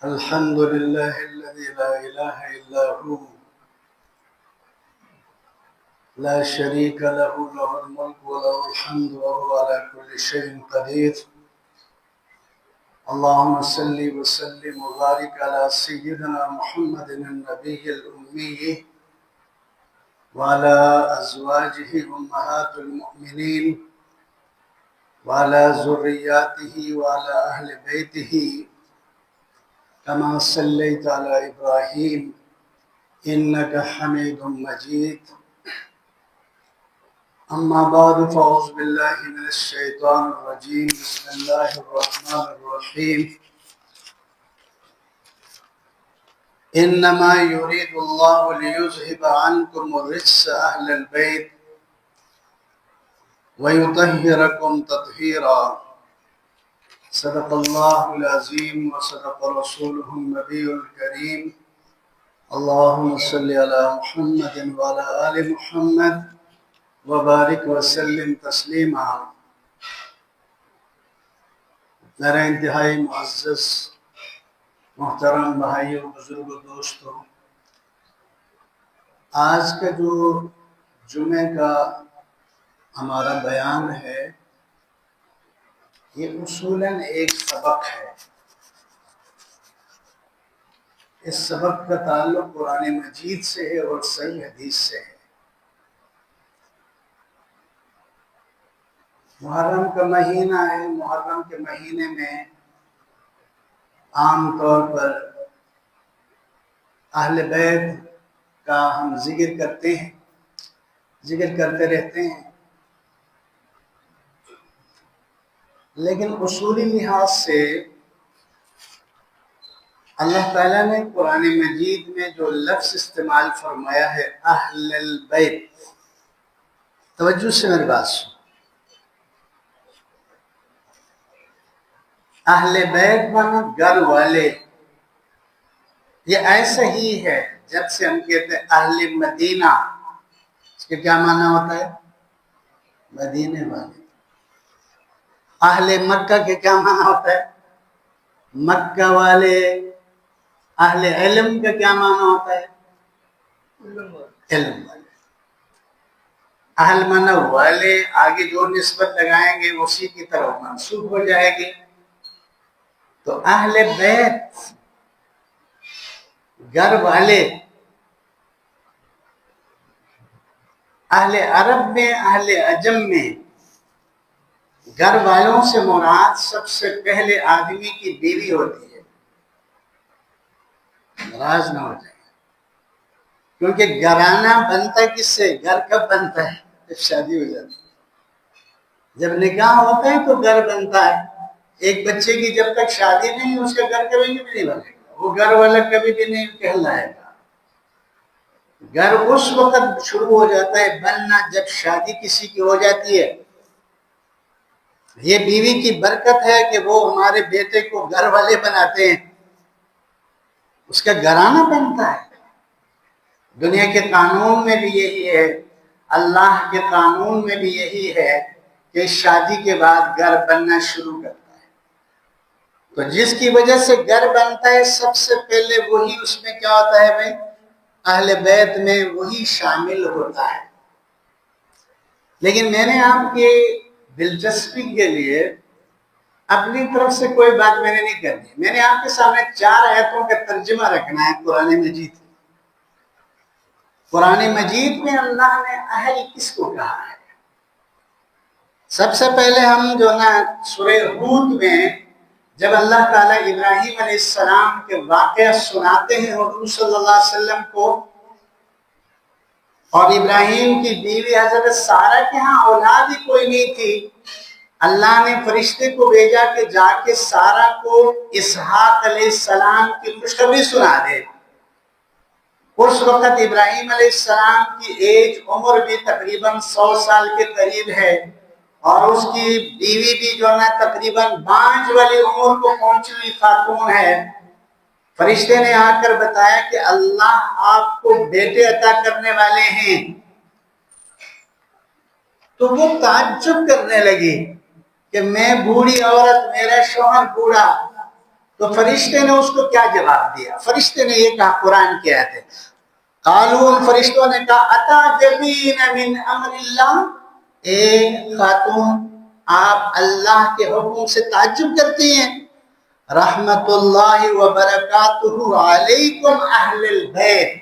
الحمد لله الذي لا إله إلا هو لا شريك له له الملك وله الحمد وهو على كل شيء قدير. اللهم صل وسلم وبارك على سيدنا محمد النبي الأمي وعلى أزواجه أمهات المؤمنين وعلى ذرياته وعلى أهل بيته كما صليت على إبراهيم إنك حميد مجيد. أما بعد فأعوذ بالله من الشيطان الرجيم. بسم الله الرحمن الرحيم. إنما يريد الله ليذهب عنكم الرجس أهل البيت ويطهركم تطهيرا. صدق الله العظيم وصدق رسوله النبي الكريم. اللهم صل على محمد وعلى آل محمد وبارک وسلم تسلیما. میرے انتہائی معزز محترم بھائیوں، بزرگوں، دوستوں، آج کا جو جمعے کا ہمارا بیان ہے یہ اصولاً ایک سبق ہے. اس سبق کا تعلق قرآن مجید سے ہے اور صحیح حدیث سے ہے. محرم کا مہینہ ہے. محرم کے مہینے میں عام طور پر اہل بیت کا ہم ذکر کرتے ہیں، ذکر کرتے رہتے ہیں، لیکن اصولی لحاظ سے اللہ تعالیٰ نے قرآن مجید میں جو لفظ استعمال فرمایا ہے اہل البیت، توجہ سے میری بات سن. اہل بیت مانا گھر والے. یہ ایسا ہی ہے جب سے ہم کہتے ہیں اہل مدینہ، اس کے کیا معنی ہوتا ہے؟ مدینے والے. اہل مکہ کے کیا معنی ہوتا ہے؟ مکہ والے. اہل علم کا کیا معنی ہوتا ہے؟ علم والے. اہل معنی والے، آگے جو نسبت لگائیں گے اسی کی طرف منسوب ہو جائے گی. تو اہل بیت گھر والے. اہل عرب میں، اہل عجم میں گھر والوں سے مراد سب سے پہلے آدمی کی بیوی ہوتی ہے. ناراض نہ ہو جائے، کیونکہ گھرانہ بنتا کس سے؟ گھر کب بنتا ہے؟ جب شادی ہو جاتی ہے. جب نکاح ہوتا ہے تو گھر بنتا ہے. ایک بچے کی جب تک شادی نہیں اس کا گھر کبھی بھی نہیں بنے گا، وہ گھر والا کبھی بھی نہیں کہلائے گا. گھر اس وقت شروع ہو جاتا ہے بننا جب شادی کسی کی ہو جاتی ہے. یہ بیوی کی برکت ہے کہ وہ ہمارے بیٹے کو گھر والے بناتے ہیں، اس کا گھرانہ بنتا ہے. دنیا کے قانون میں بھی یہی ہے، اللہ کے قانون میں بھی یہی ہے کہ شادی کے بعد گھر بننا شروع کرتا ہے. تو جس کی وجہ سے گھر بنتا ہے سب سے پہلے وہی، اس میں کیا ہوتا ہے بھائی؟ اہل بیت میں وہی شامل ہوتا ہے. لیکن میں نے آپ کی دلچسپی کے لیے اپنی طرف سے کوئی بات میں نے نہیں کرنی. میں نے آپ کے سامنے 4 آیتوں کا ترجمہ رکھنا ہے قرآن مجید. قرآن مجید میں اللہ نے اہل کس کو کہا ہے؟ سب سے پہلے ہم جو نا سورہ ہود میں جب اللہ تعالیٰ ابراہیم علیہ السلام کے واقعہ سناتے ہیں حضور صلی اللہ علیہ وسلم کو، اور ابراہیم کی بیوی حضرت سارہ کے ہاں اولاد ہی کوئی نہیں تھی، اللہ نے فرشتے کو بھیجا کہ جا کے سارہ کو اسحاق علیہ السلام کی خوشخبری سنا دے. اس وقت ابراہیم علیہ السلام کی ایج عمر بھی تقریباً 100 سال کے قریب ہے، اور اس کی بیوی بھی جو ہے تقریباً بانجھ والی عمر کو پہنچی ہوئی خاتون ہے. فرشتے نے آ کر بتایا کہ اللہ آپ کو بیٹے عطا کرنے والے ہیں. تو وہ تعجب کرنے لگی کہ میں بوڑھی عورت، میرا شوہر بوڑھا، تو فرشتے نے اس کو کیا جواب دیا؟ فرشتے نے یہ کہا، قرآن کی آیت ہے، قالوا، فرشتوں نے کہا، اتعجبین من امر اللہ، اے خاتون آپ اللہ کے حکم سے تعجب کرتی ہیں، رحمت اللہ وبرکاتہ علیکم اہل البیت،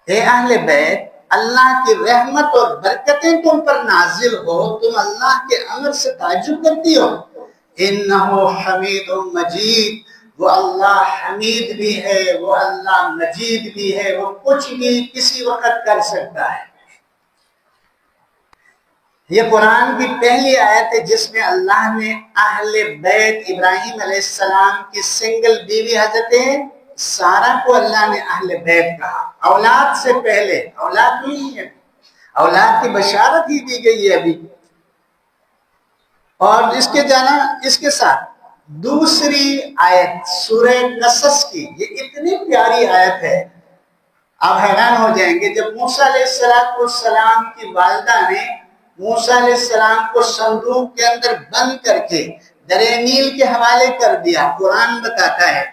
اے اہل بیت اللہ کی رحمت اور برکتیں تم پر نازل ہو، تم اللہ کے امر سے تعجب کرتی ہو، انہو حمید مجید، وہ اللہ حمید بھی ہے، وہ اللہ مجید بھی ہے، وہ کچھ بھی کسی وقت کر سکتا ہے۔ یہ قرآن کی پہلی آیت ہے جس میں اللہ نے اہل بیت ابراہیم علیہ السلام کی سنگل بیوی حضرت سارہ کو اللہ نے اہل بیت کہا، اولاد سے پہلے، اولاد نہیں ہے، اولاد کی بشارت ہی دی گئی ہے ابھی۔ اور اس کے ساتھ دوسری آیت سورہ قصص کی، یہ اتنی پیاری آیت ہے، آپ حیران ہو جائیں گے۔ جب موسیٰ علیہ السلام کی والدہ نے موسیٰ علیہ السلام کو صندوق کے اندر بند کر کے دریا نیل کے حوالے کر دیا، قرآن بتاتا ہے،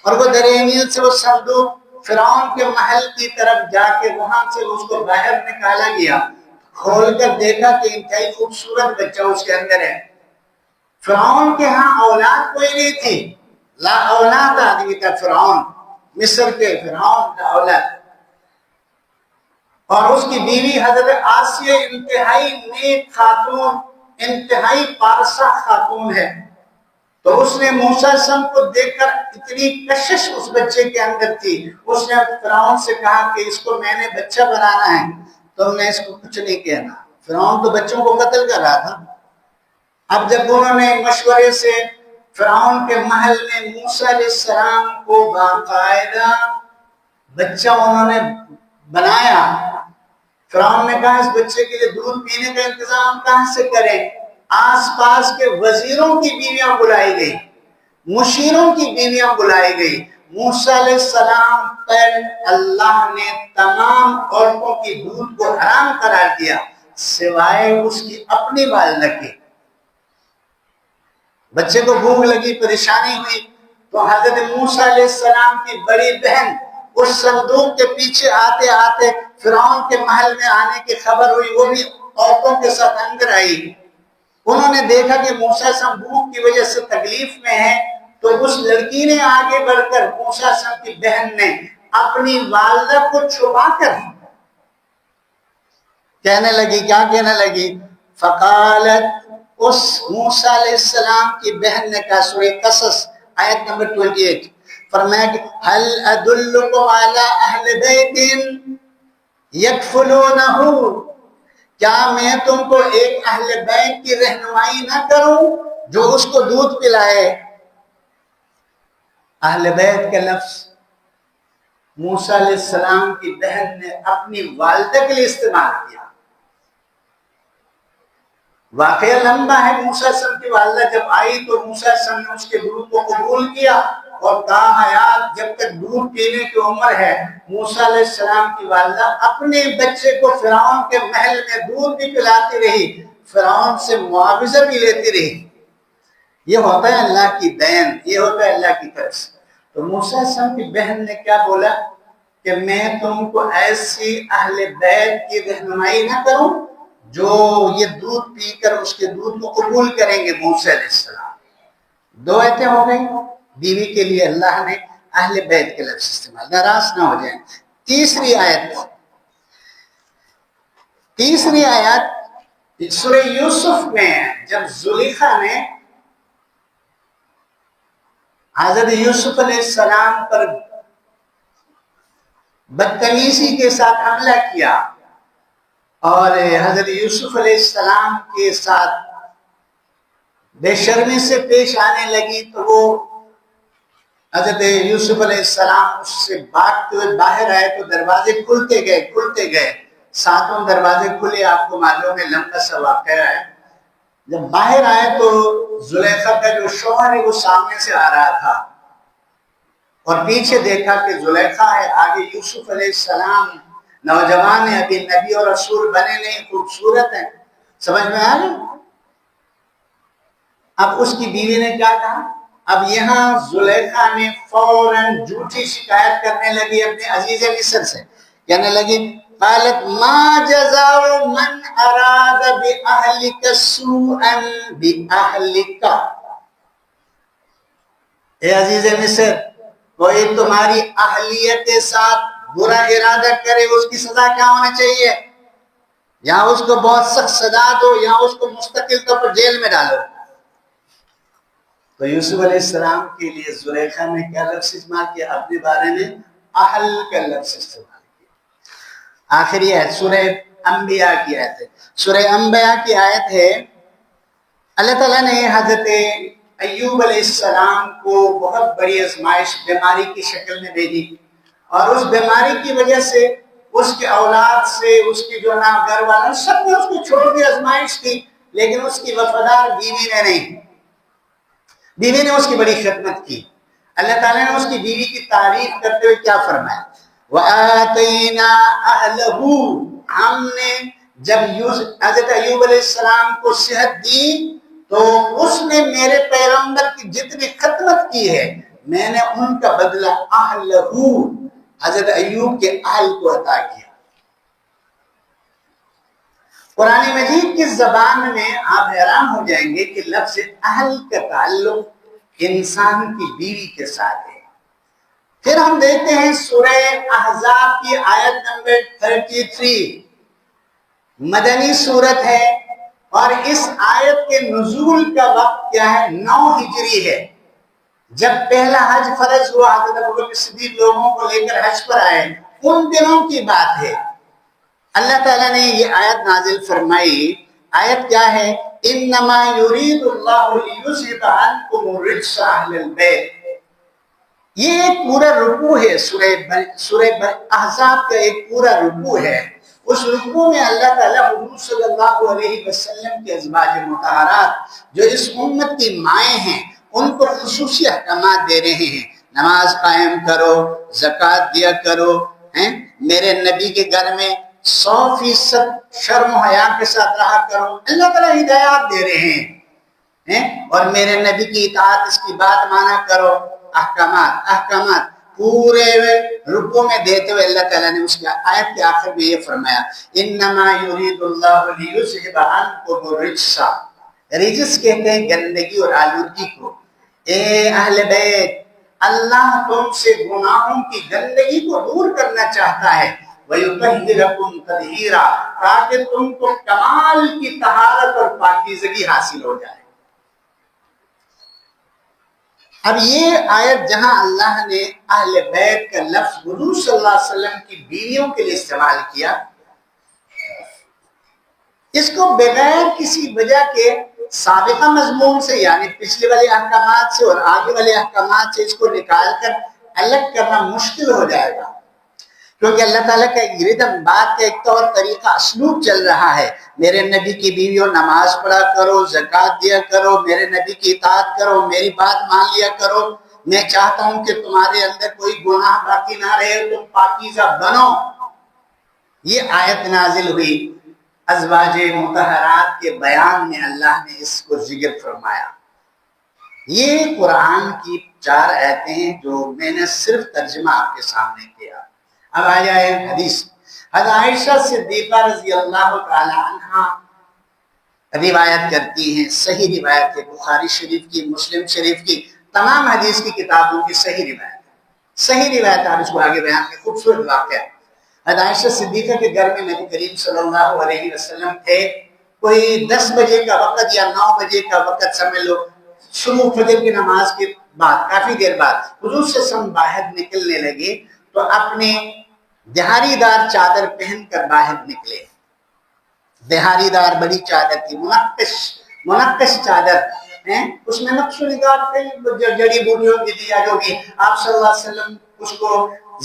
اور وہ دریا نیل سے وہ صندوق فرعون کے محل کی طرف جا کے وہاں سے اس کو باہر نکالا گیا، کھول کر دیکھا کہ انتہائی خوبصورت بچہ اس کے اندر ہے۔ فرعون کے ہاں اولاد کوئی نہیں تھی، لا اولاد آدمی تھا فرعون، مصر کے فرعون کا اولاد، اور اس کی بیوی حضرت آسیہ انتہائی نیک خاتون، انتہائی پارسا خاتون ہے۔ تو اس نے موسیٰ علیہ السلام کو دیکھ کر اتنی کشش اس بچے کے اندر تھی، اس نے فرعون سے کہا کہ اس کو میں نے بچہ بنانا ہے، تم نے اس کو کچھ نہیں کہنا۔ فرعون تو بچوں کو قتل کر رہا تھا۔ اب جب انہوں نے مشورے سے فرعون کے محل میں موسیٰ علیہ السلام کو باقاعدہ بچہ انہوں نے بنایا، فرعون نے کہا اس بچے کے لیے دودھ پینے کا انتظام کہاں سے کریں؟ آس پاس کے وزیروں کی بیویاں بلائی گئی، مشیروں کی بیویاں بلائی گئی۔ موسیٰ علیہ السلام پر اللہ نے تمام عورتوں کی دودھ کو حرام قرار دیا سوائے اس کی اپنی والدہ کے۔ بچے کو بھوک لگی، پریشانی ہوئی، تو حضرت موسیٰ علیہ السلام کی بڑی بہن اس صندوق کے پیچھے آتے آتے فرعون کے محل میں آنے کی خبر ہوئی، وہ بھی عورتوں کے ساتھ اندر آئی۔ انہوں نے دیکھا کہ موسیٰ علیہ السلام بھوک کی وجہ سے تکلیف میں ہے، تو اس لڑکی نے آگے بڑھ کر موسیٰ علیہ السلام کی بہن نے اپنی والدہ کو چھپا کر کہنے لگی، کیا کہنے لگی؟ فقالت، اس موسیٰ علیہ السلام کی بہن نے کہا، سورہ قصص آیت نمبر 28، فرمایا کہ هل ادلکم علی اہل بیت یکفلونہ، کیا میں تم کو ایک اہل بیت کی رہنمائی نہ کروں جو اس کو دودھ پلائے؟ اہل بیت کا لفظ موسیٰ علیہ السلام کی بہن نے اپنی والدہ کے لیے استعمال کیا۔ واقعہ لمبا ہے۔ موسیٰ علیہ السلام کی والدہ جب آئی تو موسیٰ علیہ السلام نے اس کے دودھ کو قبول کیا اور کہا حیات جب تک دودھ پینے کی عمر ہے۔ موسیٰ علیہ السلام کی والدہ اپنے بچے کو فرعون کے محل میں دودھ بھی پلاتی رہی، فرعون سے معاوضہ بھی لیتی رہی۔ یہ ہوتا ہے اللہ کی دین، یہ ہوتا ہے اللہ کی طرف سے۔ تو موسیٰ علیہ السلام کی بہن نے کیا بولا کہ میں تم کو ایسی اہل بیت کی رہنمائی نہ کروں جو یہ دودھ پی کر اس کے دودھ کو قبول کریں گے موسیٰ علیہ السلام۔ دو آیتیں ہو گئی، بیوی کے لیے اللہ نے اہل بیت کے لفظ استعمال، ناراض نہ ہو جائیں۔ تیسری آیت سورہ یوسف میں جب زلیخا نے حضرت یوسف علیہ السلام پر بدتمیزی کے ساتھ حملہ کیا اور حضرت یوسف علیہ السلام کے ساتھ بے شرمی سے پیش آنے لگی، تو وہ حضرت یوسف علیہ السلام اس سے بھاگتے ہوئے باہر آئے تو دروازے کھلتے گئے، ساتوں دروازے کھلے، آپ کو معلوم ہے، لمبا سا واقعہ ہے۔ جب باہر آئے تو زلیخا کا جو شوہر ہے وہ سامنے سے آ رہا تھا اور پیچھے دیکھا کہ زلیخا ہے، آگے یوسف علیہ السلام نوجوان ہیں، ابھی نبی اور رسول بنے نہیں، خوبصورت ہیں، سمجھ میں آ گئی؟ اب اس کی بیوی نے کیا کہا؟ اب یہاں زلیخا نے فوراً جھوٹی شکایت کرنے لگی اپنے عزیز مصر سے، کہنے لگی قالت ما جزاء من اراد باہلک سوءا باہلک، اے عزیز مصر، کوئی تمہاری اہلیت کے ساتھ برا ارادہ کرے اس کی سزا کیا ہونا چاہیے؟ یا اس کو بہت سخت سزا دو یا اس کو مستقل طور پر جیل میں ڈالو۔ تو یوسف علیہ السلام کے لیے زلیخا نے کیا لفظ استعمال کیا؟ اپنے بارے میں اہل کا لفظ استعمال کیا۔ آخری آیت سورہ انبیاء کی آیت ہے، سورہ انبیاء کی آیت ہے، اللہ تعالیٰ نے حضرت ایوب علیہ السلام کو بہت بڑی آزمائش بیماری کی شکل میں بھیجی، اور اس بیماری کی وجہ سے اس کے اولاد سے اس کی جو نا گھر والا سب نے اس کو چھوڑ دی، آزمائش تھی، لیکن اس کی وفادار بیوی نے نہیں، بیوی نے اس کی بڑی خدمت کی۔ اللہ تعالیٰ نے اس کی بیوی کی تعریف کرتے ہوئے کیا فرمایا؟ وَآتَيْنَا أَهْلَهُ، ہم نے جب حضرت ایوب علیہ السلام کو صحت دی تو اس نے میرے پیغمبر کی جتنی خدمت کی ہے میں نے ان کا بدلہ اہلہو، حضرت ایوب کے اہل کو عطا کیا۔ قرآن مجید کی زبان میں آپ حیران ہو جائیں گے کہ لفظ اہل کا تعلق انسان کی بیوی کے ساتھ ہے۔ پھر ہم دیکھتے ہیں سورہ احزاب کی آیت نمبر 33، مدنی سورت ہے، اور اس آیت کے نزول کا وقت کیا ہے؟ 9 ہجری ہے۔ جب پہلا حج فرض ہوا، حضرت ابوبکر صدیق لوگوں کو لے کر حج پر آئے، ان دنوں کی بات ہے۔ اللہ تعالیٰ نے یہ آیت نازل فرمائی۔ آیت کیا ہے؟ انما یرید اللہ لیذھب عنکم الرجس اہل البیت۔ یہ ایک پورا رکوع ہے، سورہ احزاب کا ایک پورا رکوع ہے۔ اس رکوع میں اللہ تعالیٰ حضور صلی اللہ علیہ وسلم کے ازواج مطہرات جو اس امت کی مائیں ہیں ان کو خصوصی احکامات دے رہے ہیں۔ نماز قائم کرو، زکوٰۃ دیا کرو، میرے نبی کے گھر میں 100% شرم و حیا کے ساتھ رہا کرو، اللہ تعالیٰ ہدایات دے رہے ہیں، اور میرے نبی کی اطاعت، اس کی بات مانا کرو۔ احکامات پورے رکوع میں دیتے ہوئے اللہ تعالیٰ نے اس کی آیت کے آخر میں یہ فرمایا انما یرید اللہ لیذھب عنکم الرجس، رجس کہتے ہیں گندگی اور آلودگی کو۔ اے اہل بیت، اللہ تم سے گناہوں کی گندگی کو دور کرنا چاہتا ہے، وَيُطَهِّرَكُمْ تَطْهِيرًا، تاکہ تم کو کمال کی طہارت اور پاکیزگی حاصل ہو جائے۔ اب یہ آیت جہاں اللہ نے اہل بیت کا لفظ حضور صلی اللہ علیہ وسلم کی بیویوں کے لیے استعمال کیا، اس کو بغیر کسی وجہ کے سابقہ مضمون سے، یعنی پچھلے والے احکامات سے اور آگے والے احکامات سے اس کو نکال کر الگ کرنا مشکل ہو جائے گا، کیونکہ اللہ تعالیٰ کا ایک ردم بات کا ایک طور طریقہ اسلوب چل رہا ہے۔ میرے نبی کی بیویوں نماز پڑھا کرو، زکوٰۃ دیا کرو، میرے نبی کی اطاعت کرو، میری بات مان لیا کرو، میں چاہتا ہوں کہ تمہارے اندر کوئی گناہ باقی نہ رہے، تم پاکیزہ بنو۔ یہ آیت نازل ہوئی، ازواج مطہرات کے بیان میں اللہ نے اس کو ذکر فرمایا۔ یہ قرآن کی 4 آیتیں ہیں جو میں نے صرف ترجمہ آپ کے سامنے کیا۔ اب آ جائے حدیث۔ حضرت عائشہ صدیقہ رضی اللہ تعالی عنہ روایت کرتی ہیں، صحیح روایت ہے، بخاری شریف کی، مسلم شریف کی، تمام حدیث کی کتابوں کی صحیح روایت ہے، صحیح روایت ہے۔ اس کو آگے بیان کی خوبصورت واقعہ ہے۔ حضرت عائشہ صدیقہ کے گھر میں نبی کریم صلی اللہ علیہ وسلم تھے۔ کوئی 10 بجے کا وقت یا 9 بجے کا وقت سمجھ لو، شروع فجر کی نماز کے بعد کافی دیر بعد حضور صلی اللہ علیہ وسلم باہر نکلنے لگے تو اپنے دہاری دار چادر پہن کر باہر نکلے۔ دہاری دار بڑی چادر تھی، منقش چادر، اس میں نقش و نگار جڑی بوٹیوں کی دیا جو بھی، آپ صلی اللہ علیہ وسلم اس کو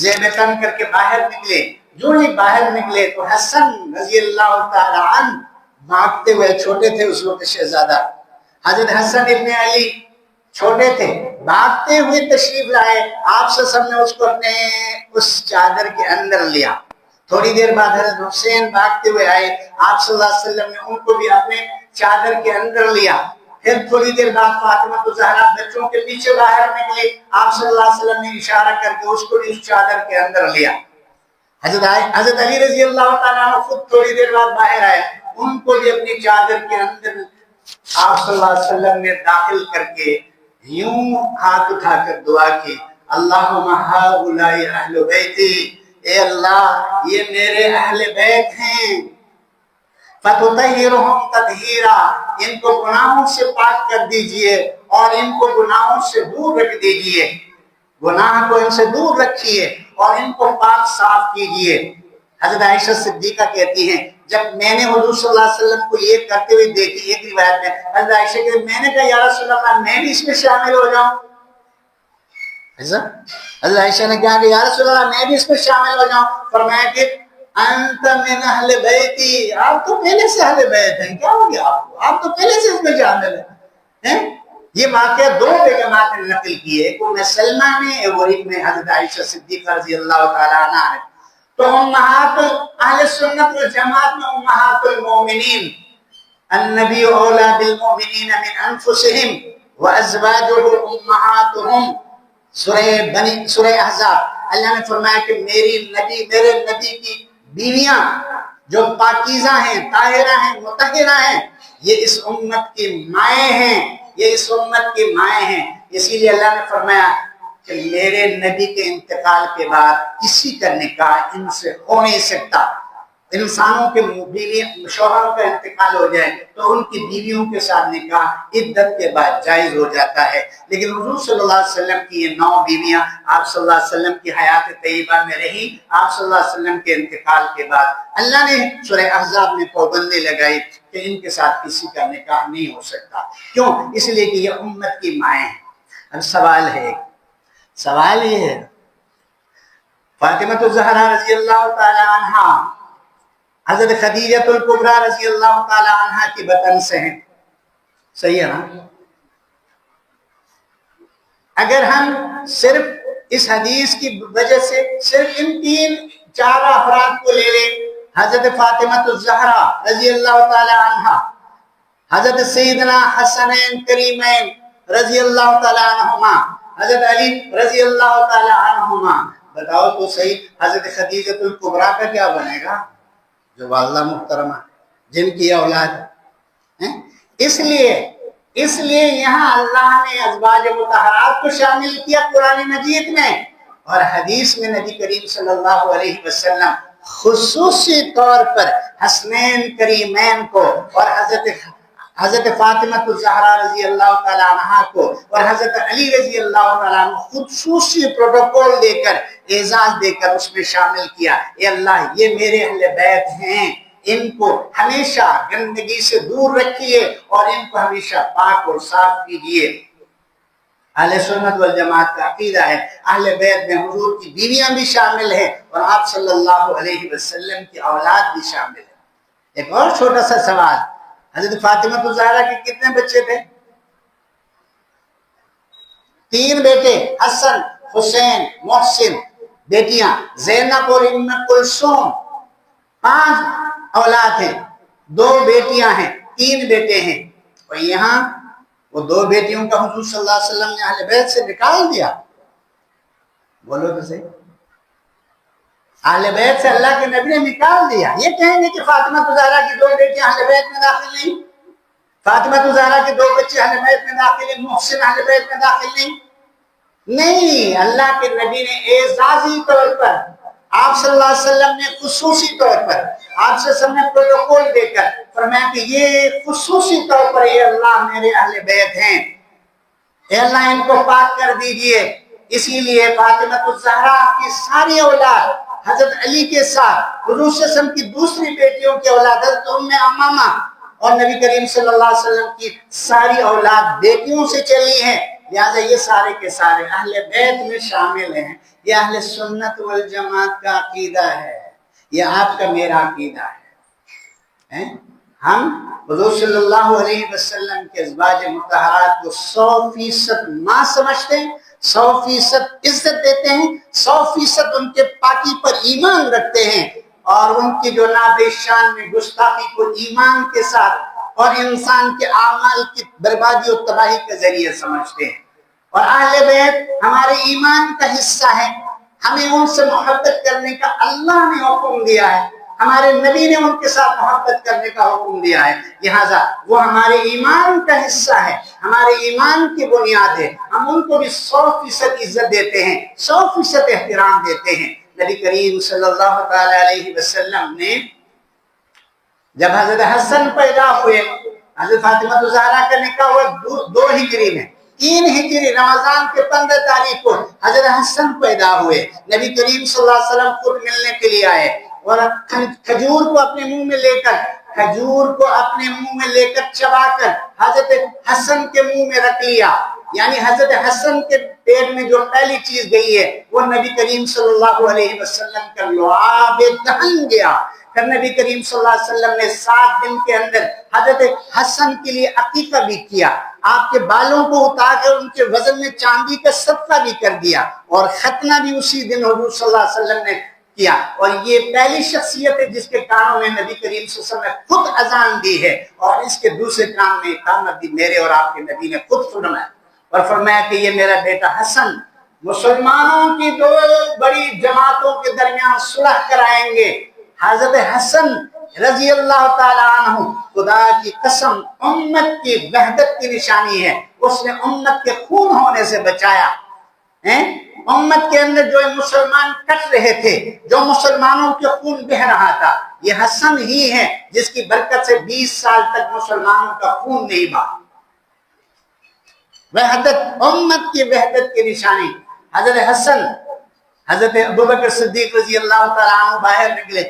زیب تن کر کے باہر نکلے۔ جو ہی باہر نکلے تو حسن رضی اللہ تعالی عنہ بھاگتے ہوئے، چھوٹے تھے اس وقت شہزادہ، حضرت حسن ابن علی چھوٹے تھے، بھاگتے ہوئے تشریف لائے۔ آپ صلی اللہ علیہ وسلم نے اس کو اپنے اس چادر کے اندر لیا۔ تھوڑی دیر بعد حضرت حسین بھاگتے ہوئے آئے، آپ صلی اللہ علیہ وسلم نے ان کو بھی اپنے چادر کے اندر لیا۔ پھر تھوڑی دیر بعد فاطمہ تو زہرا بچوں کے پیچھے باہر نکلی، آپ صلی اللہ علیہ وسلم نے اشارہ کر کے اس کو بھی اس چادر کے اندر لیا۔ حضرت علی رضی اللہ تعالیٰ عنہ خود تھوڑی دیر بعد باہر آئے، ان کو بھی اپنی چادر کے اندر آپ صلی اللہ علیہ وسلم نے داخل کر کے یوں ہاتھ اٹھا کر دعا کی، اللہم ہؤلاء اہل بیتی، اے اللہ یہ میرے اہل بیت ہیں، فَتُطَهِّرُهُمْ تَطْهِيرًا، ان کو گناہوں سے پاک کر دیجئے اور ان کو گناہوں سے دور رکھ دیجئے، گناہ کو ان سے دور رکھیے اور ان کو پاک صاف کیجئے۔ حضرت عائشہ صدیقہ کہتی ہیں جب میں نے حضور صلی اللہ علیہ وسلم کو یہ کرتے ہوئے دیکھی، ایک روایت میں حضرت عائشہ کہتی میں نے کہا یا رسول اللہ میں بھی اس میں شامل ہو جاؤں۔ حضرت عائشہ نے کہا کہ یا رسول اللہ میں بھی اس میں شامل ہو جاؤں، فرمایا کہ انت من اہل بیتی، آپ تو پہلے سے اہل بیت ہیں، کیا ہو گیا آپ کو، آپ تو پہلے سے اس میں شامل ہیں۔ یہ واقعہ دو بیگمات نے نقل کیے، ایک ام سلمہ نے اور ایک میں حضرت عائشہ صدیقہ رضی اللہ تعالیٰ عنہ ہے۔ تو امہات اہل سنت والجماعت میں امہات المومنین، النبی اولا بالمؤمنین من انفسہم وازواجہ امہاتہم، سورہ احزاب، اللہ نے فرمایا کہ میرے نبی کی بیویاں جو پاکیزہ ہیں، طاہرہ ہیں، مطہرہ ہیں، یہ اس امت کی مائیں ہیں، یہ اس امت کی مائیں ہیں۔ اسی لیے اللہ نے فرمایا کہ میرے نبی کے انتقال کے بعد کسی کا نکاح ان سے ہو نہیں سکتا۔ انسانوں کے شوہروں کا انتقال ہو جائے تو ان کی بیویوں کے ساتھ نکاح عدت کے بعد جائز ہو جاتا ہے، لیکن حضور صلی اللہ علیہ وسلم کی یہ 9 بیویاں آپ صلی اللہ علیہ وسلم کی حیات طیبہ میں رہی۔ آپ صلی اللہ علیہ وسلم کے انتقال کے بعد اللہ نے سورہ احزاب میں پابندی لگائی کہ ان کے ساتھ کسی کا نکاح نہیں ہو سکتا۔ کیوں؟ اس لیے کہ یہ امت کی مائیں ہیں۔ اب سوال یہ ہے، فاطمہ الزہرا رضی اللہ تعالی عنہ حضرت خدیجہ الکبریٰ رضی اللہ تعالی عنہ کی بطن سے ہیں، صحیح ہے نا؟ اگر ہم صرف اس حدیث کی وجہ سے صرف ان 3-4 افراد کو لے لیں، حضرت فاطمہ الزہرا رضی اللہ تعالی عنہ، حضرت سیدنا حسنین کریمین رضی اللہ تعالی عنہما، حضرت علی رضی اللہ تعالی عنہما، بتاؤ تو صحیح حضرت خدیجہ الکبریٰ کا کیا بنے گا، جو والدہ محترمہ جن کی اولاد ہے۔ اس لیے یہاں اللہ نے ازواج مطہرات کو شامل کیا قرآن مجید میں، اور حدیث میں نبی کریم صلی اللہ علیہ وسلم خصوصی طور پر حسنین کریمین کو اور حضرت فاطمہ الزہرا رضی اللہ تعالیٰ عنہ کو اور حضرت علی رضی اللہ تعالیٰ عنہ خصوصی پروٹوکول دے کر، اعزاز دے کر اس میں شامل کیا۔ اے اللہ یہ میرے اہل بیت ہیں، ان کو ہمیشہ گندگی سے دور رکھیے اور ان کو ہمیشہ پاک اور صاف کیجیے۔ اہل سنت والجماعت کا عقیدہ ہے اہل بیت میں حضور کی بیویاں بھی شامل ہیں اور آپ صلی اللہ علیہ وسلم کی اولاد بھی شامل ہے۔ ایک اور چھوٹا سا سوال، حضرت فاطمہ الزہرا کے کتنے بچے تھے؟ 3 بیٹے، حسن، حسین، محسن، بیٹیاں زینب اور ام کلثوم، 5 اولاد ہیں، 2 بیٹیاں ہیں، 3 بیٹے ہیں، اور یہاں وہ 2 بیٹیوں کا حضور صلی اللہ علیہ وسلم نے اہل بیت سے نکال دیا۔ بولو تو صحیح، اہل بیت سے اللہ کے نبی نے نکال دیا۔ یہ کہیں گے کہ فاطمہ الزہرا کی 2 بیٹیاں اہل بیت میں داخل نہیں، فاطمہ الزہرا کے 2 بچے اہل بیت میں داخل ہیں، محسن اہل بیت میں داخل نہیں۔ اللہ کے نبی نے اعزازی طور پر، آپ صلی اللہ علیہ وسلم نے خصوصی طور پر، آپ صلی اللہ علیہ وسلم نے پروٹوکول دے کر فرمایا کہ یہ خصوصی طور پر اے اللہ میرے اہل بیت ہیں، اے اللہ ان کو پاک کر دیجئے۔ اسی لیے فاطمہ الزہرا کی ساری اولاد حضرت علی کے ساتھ حضور صلی اللہ علیہ وسلم کی دوسری بیٹیوں کی اولاد حضرت ام امامہ اور نبی کریم صلی اللہ علیہ وسلم کی ساری اولاد بیٹیوں سے چلی ہیں، لہذا یہ سارے کے سارے اہل بیت میں شامل ہیں۔ یہ اہل سنت والجماعت کا عقیدہ ہے، یہ آپ کا میرا عقیدہ ہے۔ ہم حضور صلی اللہ علیہ وسلم کے ازواج مطہرات کو 100% ماں سمجھتے ہیں، 100% عزت دیتے ہیں، 100% ان کے پاکی پر ایمان رکھتے ہیں، اور ان کی جو ناب شان میں گستاخی کو ایمان کے ساتھ اور انسان کے اعمال کی بربادی اور تباہی کے ذریعے سمجھتے ہیں۔ اور اہل بیت ہمارے ایمان کا حصہ ہے، ہمیں ان سے محبت کرنے کا اللہ نے حکم دیا ہے، ہمارے نبی نے ان کے ساتھ محبت کرنے کا حکم دیا ہے، لہذا وہ ہمارے ایمان کا حصہ ہے، ہمارے ایمان کی بنیاد ہے، ہم ان کو بھی 100% عزت دیتے ہیں، 100% احترام دیتے ہیں۔ نبی کریم صلی اللہ تعالی علیہ وسلم نے جب حضرت حسن پیدا ہوئے، حضرت فاطمہ الزہرا کا نکاح ہوا 2 ہجری میں، 3 ہجری رمضان کے 15 تاریخ کو حضرت حسن پیدا ہوئے۔ نبی کریم صلی اللہ علیہ وسلم خود ملنے کے لیے آئے اور کھجور کو اپنے منہ میں لے کر چبا کر حضرت حسن کے منہ میں رکھ لیا، یعنی حضرت حسن کے پیٹ میں جو پہلی چیز گئی ہے وہ نبی کریم صلی اللہ علیہ وسلم کا لعاب دہن گیا۔ پھر نبی کریم صلی اللہ علیہ وسلم نے 7 دن کے اندر حضرت حسن کے لیے عقیقہ بھی کیا، آپ کے بالوں کو اتار کر ان کے وزن میں چاندی کا صدقہ بھی کر دیا، اور ختنہ بھی اسی دن حضور صلی اللہ علیہ وسلم نے کیا۔ اور یہ پہلی شخصیت ہے جس کے کانوں میں نبی کریم صلی اللہ علیہ وسلم نے خود اذان دی ہے، اور اس کے دوسرے کان میں اقامت بھی میرے اور آپ کے نبی نے خود فرمایا، اور فرمایا کہ یہ میرا بیٹا حسن مسلمانوں کی 2 بڑی جماعتوں کے درمیان صلح کرائیں گے۔ حضرت حسن رضی اللہ تعالیٰ عنہ خدا کی قسم امت کی وحدت کی نشانی ہے، اس نے امت کے خون ہونے سے بچایا۔ امت کے اندر جو مسلمان کٹ رہے تھے، جو مسلمانوں کے خون بہ رہا تھا، یہ حسن ہی ہے جس کی برکت سے 20 سال تک مسلمانوں کا خون نہیں بہا۔ وحدت، امت کی وحدت کی نشانی۔ حضرت حسن، حضرت ابوبکر صدیق رضی اللہ تعالیٰ عنہ باہر نکلے،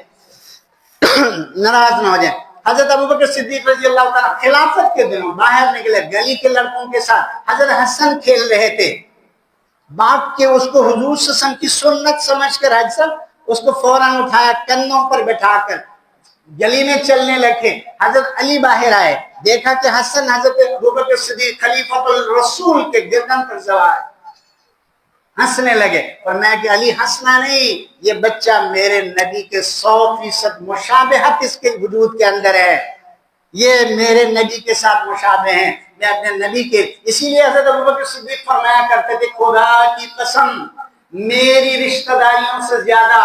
ناراض نہ ہو جائیں، حضرت ابوبکر صدیق رضی اللہ تعالیٰ خلافت کے دنوں باہر نکلے، گلی کے لڑکوں کے ساتھ حضرت حسن کھیل رہے تھے، باپ کے اس کو حضور صلی اللہ علیہ وسلم کی سنت سمجھ کر حضرت اس کو فوراً اٹھایا، کندھوں پر بٹھا کر گلی میں چلنے لگے۔ حضرت علی باہر آئے، دیکھا کہ حسن حضرت ابوبکر صدیق خلیفۃ الرسول کے گردن پر سوار، ہنسنے لگے، اور میں کہ علی ہنسنا نہیں، یہ بچہ میرے نبی کے 100% مشابہت اس کے وجود کے اندر ہے، یہ میرے نبی کے ساتھ مشابہ ہیں، میں اپنے نبی کے، اسی لیے حضرت ابوبکر صدیق فرمایا کرتے تھے خدا کی قسم میری رشتہ داریوں سے زیادہ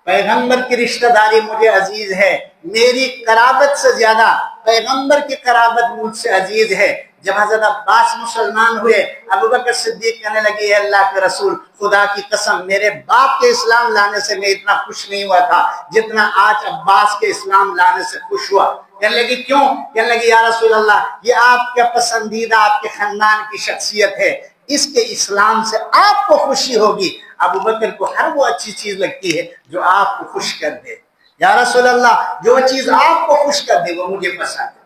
پیغمبر کی رشتہ داری مجھے عزیز ہے، میری قرابت سے زیادہ پیغمبر کی قرابت مجھ سے عزیز ہے۔ جب حضرت عباس مسلمان ہوئے، ابوبکر صدیق کہنے لگے، اے اللہ کے رسول، خدا کی قسم میرے باپ کے اسلام لانے سے میں اتنا خوش نہیں ہوا تھا جتنا آج عباس کے اسلام لانے سے خوش ہوا۔ کہنے لگی کیوں؟ کہنے لگی یا رسول اللہ، یہ آپ کا پسندیدہ، آپ کے خاندان کی شخصیت ہے، اس کے اسلام سے آپ کو خوشی ہوگی۔ ابوبکر کو ہر وہ اچھی چیز لگتی ہے جو آپ کو خوش کر دے، یا رسول اللہ جو چیز آپ کو خوش کر دے وہ مجھے پسند ہے۔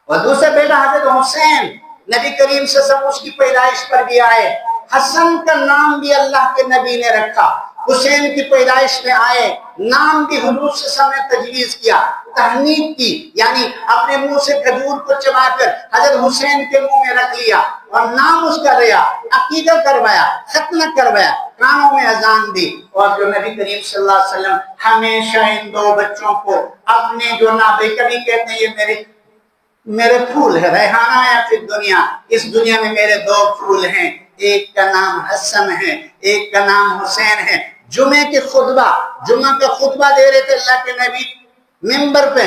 اور دوسرا بیٹا حضرت حسین، نبی کریم صلی اللہ علیہ وسلم اس کی پیدائش پر بھی آئے، حسن کا نام بھی اللہ کے نبی نے رکھا، حسین کی پیدائش میں آئے، نام بھی حضور صلی اللہ علیہ وسلم نے تجویز کیا، تہنیت کی، یعنی اپنے منہ سے کھجور کو چبا کر حضرت حسین کے منہ میں رکھ لیا اور نام اس کا لیا، عقیدہ کروایا، ختنہ کروایا، کانوں میں اذان دی۔ اور جو نبی کریم صلی اللہ علیہ وسلم ہمیشہ ان 2 بچوں کو اپنے جو نابے کبھی کہتے ہیں یہ میرے پھول ہے، ریحانہ ہے فی دنیا، اس دنیا میں میرے 2 پھول ہیں، ایک کا نام حسن ہے، ایک کا نام حسین ہے۔ جمعہ کا خطبہ دے رہے تھے اللہ کے نبی منبر پہ،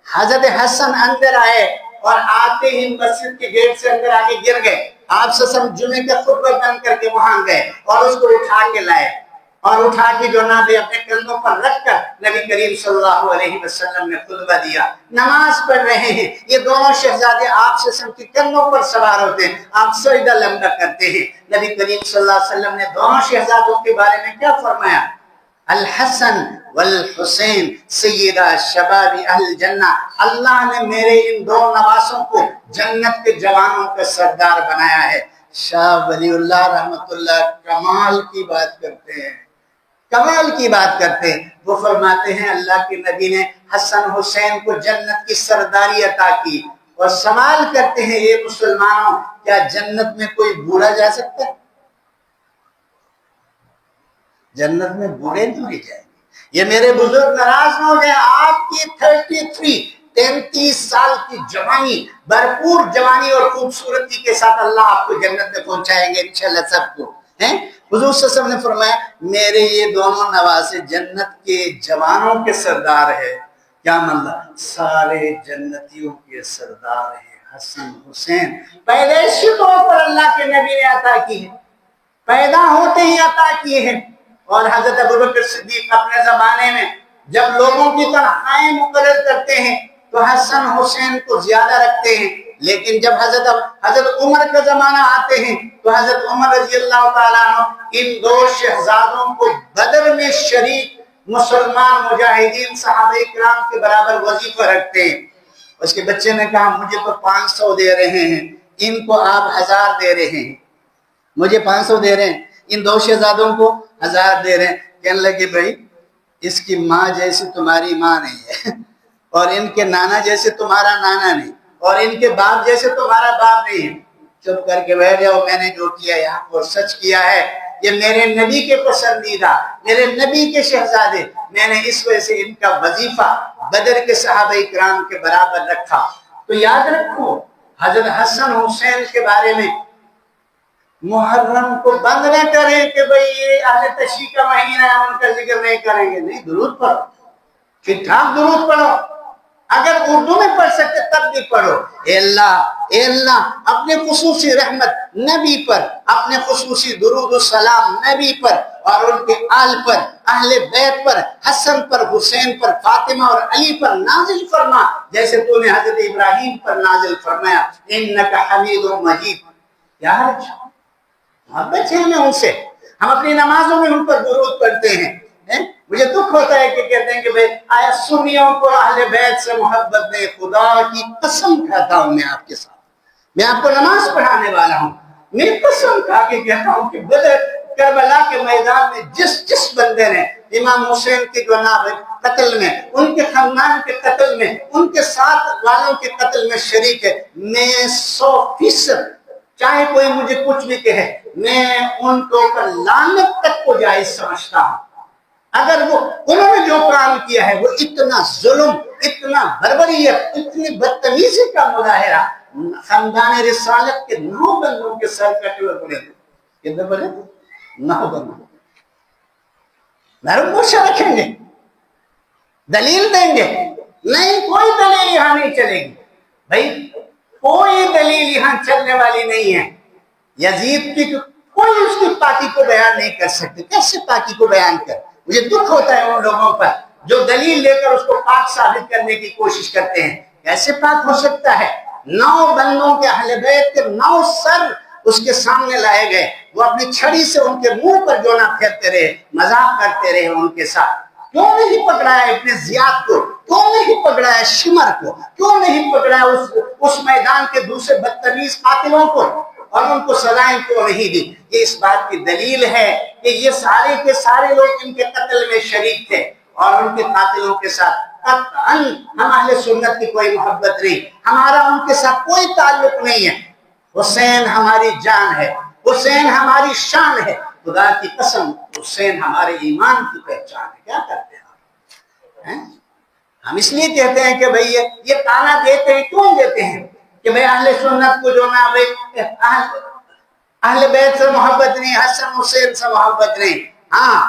حضرت حسن اندر آئے اور آتے ہی مسجد کے گیٹ سے اندر آگے گر گئے، آپ سے جمعے کا خطبہ بند کر کے وہاں گئے اور اس کو اٹھا کے لائے، اور اٹھا کے جو نابے اپنے کندھوں پر رکھ کر نبی کریم صلی اللہ علیہ وسلم نے خطبہ دیا، نماز پڑھ رہے ہیں، یہ دونوں شہزادے آپ سے کے کندھوں پر سوار ہوتے ہیں، آپ سجدہ لمبا کرتے ہیں۔ نبی کریم صلی اللہ علیہ وسلم نے دونوں شہزادوں کے بارے میں کیا فرمایا؟ الحسن والحسین سیدہ شباب اہل جنہ، اللہ نے میرے ان 2 نواسوں کو جنت کے جوانوں کا سردار بنایا ہے۔ شاہ ولی اللہ رحمت اللہ کمال کی بات کرتے ہیں، کمال کی بات کرتے ہیں، وہ فرماتے ہیں اللہ کے نبی نے حسن حسین کو جنت کی سرداری عطا کی، اور سوال کرتے ہیں اے مسلمانوں، کیا جنت میں کوئی بوڑھا جا سکتا ہے؟ جنت میں بوڑھے نہیں جائیں گے۔ یہ میرے بزرگ ناراض نہ ہو جائے، آپ کی 33 33 سال کی جوانی، بھرپور جوانی اور خوبصورتی کے ساتھ اللہ آپ کو جنت میں پہنچائیں گے انشاءاللہ سب کو ہیں۔ حضور صلی اللہ علیہ وسلم نے فرمایا میرے یہ دونوں نواسے جنت کے جوانوں کے سردار ہے۔ کیا مطلب؟ سارے جنتیوں کے سردار ہیں حسن حسین، پیدائشی طور پر اللہ کے نبی نے عطا کی ہے، پیدا ہوتے ہی عطا کیے ہیں۔ اور حضرت ابوبکر صدیق اپنے زمانے میں جب لوگوں کی تنخواہیں مقرر کرتے ہیں تو حسن حسین کو زیادہ رکھتے ہیں، لیکن جب حضرت عمر کا زمانہ آتے ہیں تو حضرت عمر رضی اللہ تعالیٰ عنہ ان دو شہزادوں کو بدر میں شریک مسلمان مجاہدین صحابہ کرام کے برابر وظیفہ رکھتے ہیں۔ اس کے بچے نے کہا مجھے تو 500 دے رہے ہیں، ان کو آپ 1000 دے رہے ہیں، مجھے 500 دے رہے ہیں، ان دو شہزادوں کو 1000 دے رہے ہیں۔ کہنے لگے بھائی اس کی ماں جیسی تمہاری ماں نہیں ہے، اور ان کے نانا جیسے تمہارا نانا نہیں، اور ان کے باپ جیسے تمہارا باپ نہیں ہے، چپ کر کے بیٹھ جاؤ، میں نے جو کیا یہاں اور سچ کیا ہے، یہ میرے نبی کے پسندیدہ، میرے نبی کے شہزادے، میں نے اس وجہ سے ان کا وظیفہ بدر کے صحابہ کرام کے برابر رکھا۔ تو یاد رکھو حضرت حسن حسین کے بارے میں محرم کو بند نہ کریں کہ بھئی یہ اہل تشریع کا مہینہ ہے ان کا ذکر نہیں کریں گے، نہیں، درود پڑھو، ٹھیک ٹھاک درود پڑھو، اگر اردو میں پڑھ سکتے تب بھی پڑھو۔ اے اللہ اپنے خصوصی رحمت نبی پر، اپنے خصوصی درود و سلام نبی پر اور ان کے آل پر، اہل بیت پر، حسن پر، حسین پر، فاطمہ اور علی پر نازل فرما، جیسے تو نے حضرت ابراہیم پر نازل فرمایا انک حمید مجید۔ یار محبت ہے ہمیں ان سے، ہم اپنی نمازوں میں ان پر درود پڑھتے ہیں۔ مجھے دکھ ہوتا ہے کہ کہتے ہیں کہ بھئی آیا سنیوں کو اہل بیت سے محبت نہیں، خدا کی قسم کھاتا ہوں میں آپ کے ساتھ، میں آپ کو نماز پڑھانے والا ہوں، میں قسم کھا کے کہتا ہوں کہ بدر کربلا کے میدان میں جس بندے نے امام حسین کے جناب قتل میں، ان کے خاندان کے قتل میں، ان کے ساتھ والوں کے قتل میں شریک ہے، میں 100% چاہے کوئی مجھے کچھ بھی کہے، میں ان کو لعنت تک کو جائز سمجھتا ہوں۔ اگر وہ انہوں نے جو کام کیا ہے وہ اتنا ظلم، اتنا بربریت، اتنی بدتمیزی کا مظاہرہ، خاندان رسالت کے 9 بندوں کے سر کٹے ہوئے پڑے تھے، کتنے پڑے تھے؟ 9 بندوں۔ محرم گوشہ رکھیں گے، دلیل دیں گے؟ نہیں، کوئی دلیل یہاں نہیں چلے گی بھائی، کوئی دلیل یہاں چلنے والی نہیں ہے۔ یزید کی کوئی اس کی پاکی کو بیان نہیں کر سکتے، کیسے پاکی کو بیان کر؟ مجھے دکھ ہوتا ہے ان لوگوں پر جو دلیل لے کر اس کو پاک ثابت کرنے کی کوشش کرتے ہیں، کیسے پاک ہو سکتا ہے؟ 9 بندوں کے اہل بیت کے 9 سر اس کے سامنے لائے گئے، وہ اپنی چھڑی سے ان کے منہ پر جو نہ پھیرتے رہے، مذاق کرتے رہے ان کے ساتھ۔ کیوں نہیں پکڑا ہے ابن زیاد کو؟ کیوں نہیں پکڑا ہے شمر کو؟ کیوں نہیں پکڑا ہے اس میدان کے دوسرے بدتمیز قاتلوں کو، اور ان کو سزائیں کیوں نہیں دی؟ یہ اس بات کی دلیل ہے کہ یہ سارے کے سارے لوگ ان کے قتل میں شریک تھے، اور ان کے قاتلوں کے ساتھ قطعاً ہم اہل سنت کی کوئی محبت نہیں، ہمارا ان کے ساتھ کوئی تعلق نہیں ہے۔ حسین ہماری جان ہے، حسین ہماری شان ہے، خدا کی قسم حسین ہمارے ایمان کی پہچان ہے۔ کیا کرتے ہیں ہم؟ اس لیے کہتے ہیں کہ بھئی یہ تانا دیتے ہیں، کیوں دیتے ہیں کہ بھئی اہل سنت کو جو نہ بھئی اہل بیت سے محبت نہیں، حسن حسین سے محبت نہیں۔ ہاں،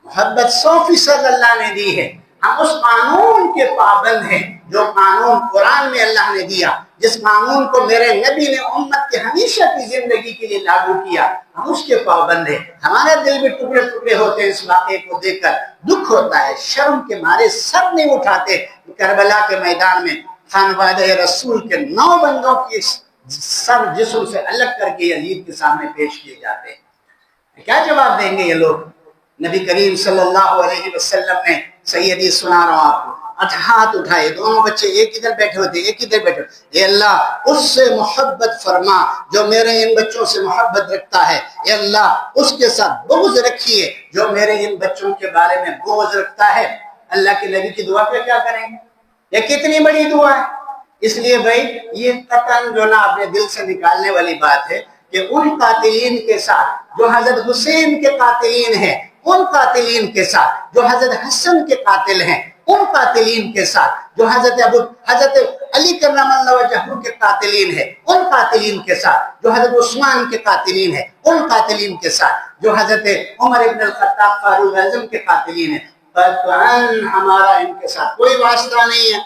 محبت 100% اللہ نے دی ہے، ہم اس قانون کے پابند ہیں جو قانون قرآن میں اللہ نے دیا، جس قانون کو میرے نبی نے امت کے ہمیشہ کی زندگی کے لیے لاگو کیا، ہم اس کے پابند ہیں۔ ہمارے دل میں ٹکڑے ٹکڑے ہوتے ہیں اس واقعے کو دیکھ کر، دکھ ہوتا ہے، شرم کے مارے سر نہیں اٹھاتے۔ کربلا کے میدان میں خانوادہ رسول کے 9 بندوں کی سر جسم سے الگ کر کے یزید کے سامنے پیش کیے جاتے ہیں۔ کیا جواب دیں گے یہ لوگ؟ نبی کریم صلی اللہ علیہ وسلم نے، سیدی سنا رہا ہوں آپ کو، ہاتھ اٹھائے، دونوں بچے ایک ادھر بیٹھے ہوتے، ایک ادھر بیٹھے ہوتے، اے اللہ اس سے محبت فرما جو میرے ان بچوں سے محبت رکھتا ہے، اے اللہ اس کے ساتھ بغض رکھیے جو میرے ان بچوں کے بارے میں بغض رکھتا ہے۔ اللہ کے نبی کی دعا پہ کیا کریں گے؟ یہ کتنی بڑی دعا ہے۔ اس لیے بھائی یہ قطعاً جو نا اپنے دل سے نکالنے والی بات ہے کہ ان قاتلین کے ساتھ جو حضرت حسین کے قاتلین ہیں، ان قاتلین کے ساتھ جو حضرت حسن کے قاتل ہیں، ان قاتلین کے ساتھ جو حضرت علی کرم اللہ وجہہ کے قاتلین ہے، ان قاتلین کے ساتھ جو حضرت عثمان کے قاتلین ہے، ان قاتلین کے ساتھ جو حضرت عمر ابن الخطاب فاروق اعظم کے قاتلین ہے، قطعاً ہمارا ان کے ساتھ کوئی واسطہ نہیں ہے۔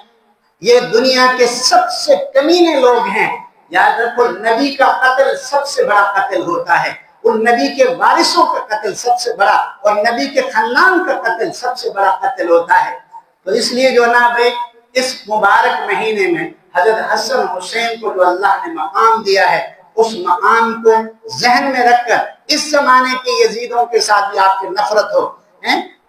یہ دنیا کے سب سے کمینے لوگ ہیں۔ یاد رکھو، نبی کا قتل سب سے بڑا قتل ہوتا ہے، ان نبی کے وارثوں کا قتل سب سے بڑا، اور نبی کے خاندان کا قتل سب سے بڑا قتل ہوتا ہے۔ تو اس لیے جو نا بھائی، اس مبارک مہینے میں حضرت حسن حسین کو جو اللہ نے مقام دیا ہے، اس مقام کو ذہن میں رکھ کر اس زمانے کے یزیدوں کے ساتھ بھی آپ کی نفرت ہو،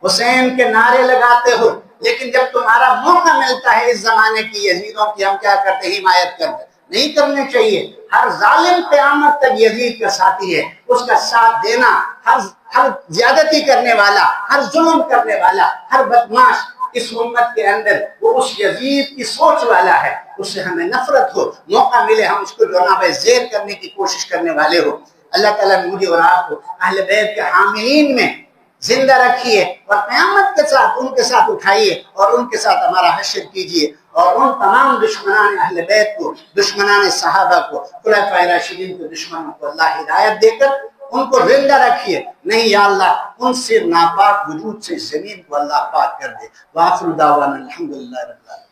حسین کے نعرے لگاتے ہو، لیکن جب تمہارا موقع ملتا ہے اس زمانے کی یزیدوں کی، ہم کیا کرتے ہیں؟ حمایت کرتے نہیں کرنے چاہیے۔ ہر ظالم قیامت تک یزید کا ساتھی ہے، اس کا ساتھ دینا، ہر زیادتی کرنے والا، ہر ظلم کرنے والا، ہر بدماش اس امت کے اندر وہ اس یزید کی سوچ والا ہے، اس سے ہمیں نفرت ہو، موقع ملے ہم اس کو جو نا زیر کرنے کی کوشش کرنے والے ہو۔ اللہ تعالیٰ مجھے اور آپ کو اہل بیت کے حاملین میں زندہ رکھیے، اور قیامت کے ساتھ ان کے ساتھ اٹھائیے، اور ان کے ساتھ ہمارا حشر کیجیے، اور ان تمام دشمنان اہل بیت کو، دشمنان صحابہ کو، خلفائے راشدین کے دشمنوں کو اللہ ہدایت دے کر ان کو زندہ رکھیے۔ نہیں یا اللہ، ان سے ناپاک وجود سے زمین کو اللہ پاک کر دے۔ وآخر دعوانا الحمدللہ رب العالمین۔